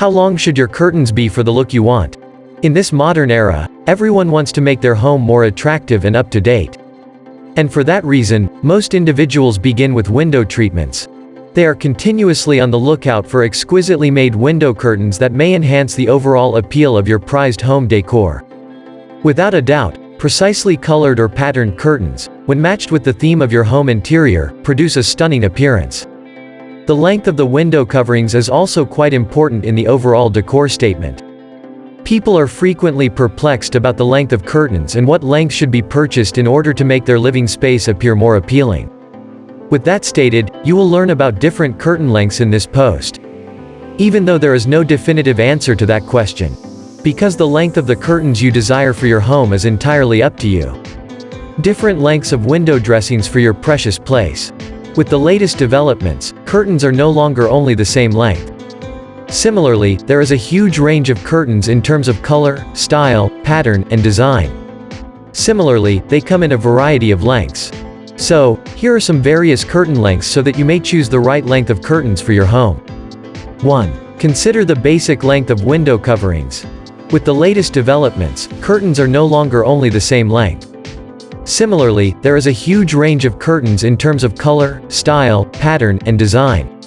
How long should your curtains be for the look you want? In this modern era, everyone wants to make their home more attractive and up-to-date. And for that reason, most individuals begin with window treatments. They are continuously on the lookout for exquisitely made window curtains that may enhance the overall appeal of your prized home decor. Without a doubt, precisely colored or patterned curtains, when matched with the theme of your home interior, produce a stunning appearance. The length of the window coverings is also quite important in the overall decor statement. People are frequently perplexed about the length of curtains and what length should be purchased in order to make their living space appear more appealing. With that stated, you will learn about different curtain lengths in this post. Even though there is no definitive answer to that question, because the length of the curtains you desire for your home is entirely up to you. Different lengths of window dressings for your precious place. With the latest developments, curtains are no longer only the same length. Similarly, there is a huge range of curtains in terms of color, style, pattern, and design. Similarly, they come in a variety of lengths. So, here are some various curtain lengths so that you may choose the right length of curtains for your home. 1. Consider the basic length of window coverings. With the latest developments, curtains are no longer only the same length. Similarly, there is a huge range of curtains in terms of color, style, pattern, and design.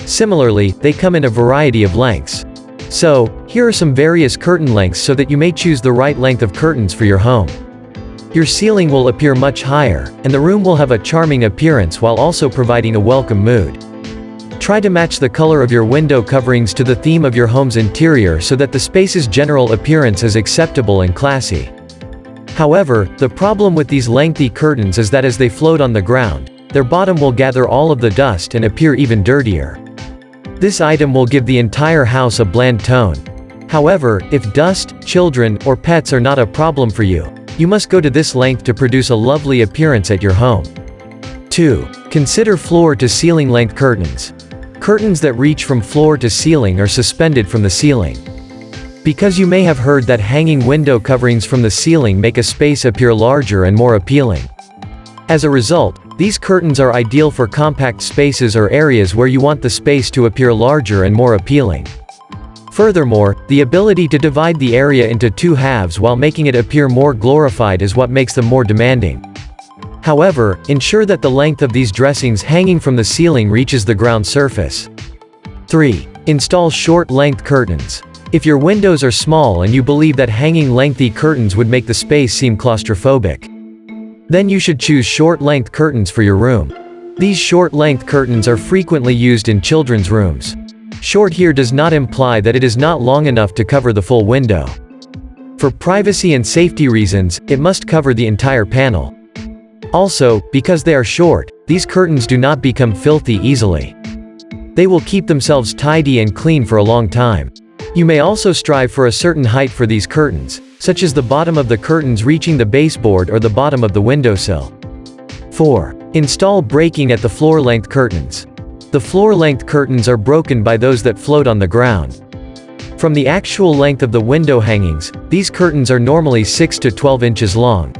Similarly, they come in a variety of lengths. So, here are some various curtain lengths so that you may choose the right length of curtains for your home. Your ceiling will appear much higher, and the room will have a charming appearance while also providing a welcome mood. Try to match the color of your window coverings to the theme of your home's interior so that the space's general appearance is acceptable and classy. However, the problem with these lengthy curtains is that as they float on the ground, their bottom will gather all of the dust and appear even dirtier. This item will give the entire house a bland tone. However, if dust, children, or pets are not a problem for you, you must go to this length to produce a lovely appearance at your home. 2. Consider floor-to-ceiling length curtains. Curtains that reach from floor to ceiling are suspended from the ceiling. Because you may have heard that hanging window coverings from the ceiling make a space appear larger and more appealing. As a result, these curtains are ideal for compact spaces or areas where you want the space to appear larger and more appealing. Furthermore, the ability to divide the area into two halves while making it appear more glorified is what makes them more demanding. However, ensure that the length of these dressings hanging from the ceiling reaches the ground surface. 3. Install short-length curtains. If your windows are small and you believe that hanging lengthy curtains would make the space seem claustrophobic, then you should choose short-length curtains for your room. These short-length curtains are frequently used in children's rooms. Short here does not imply that it is not long enough to cover the full window. For privacy and safety reasons, it must cover the entire panel. Also, because they are short, these curtains do not become filthy easily. They will keep themselves tidy and clean for a long time. You may also strive for a certain height for these curtains, such as the bottom of the curtains reaching the baseboard or the bottom of the windowsill. 4. Install breaking at the floor-length curtains. The floor-length curtains are broken by those that float on the ground. From the actual length of the window hangings, these curtains are normally 6 to 12 inches long.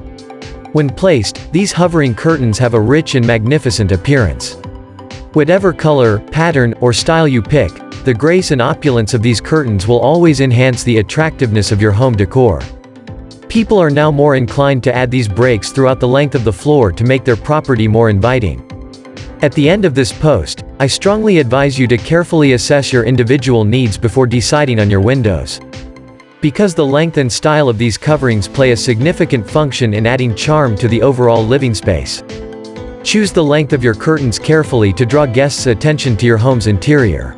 When placed, these hovering curtains have a rich and magnificent appearance. Whatever color, pattern, or style you pick, the grace and opulence of these curtains will always enhance the attractiveness of your home decor. People are now more inclined to add these breaks throughout the length of the floor to make their property more inviting. At the end of this post, I strongly advise you to carefully assess your individual needs before deciding on your windows. Because the length and style of these coverings play a significant function in adding charm to the overall living space. Choose the length of your curtains carefully to draw guests' attention to your home's interior.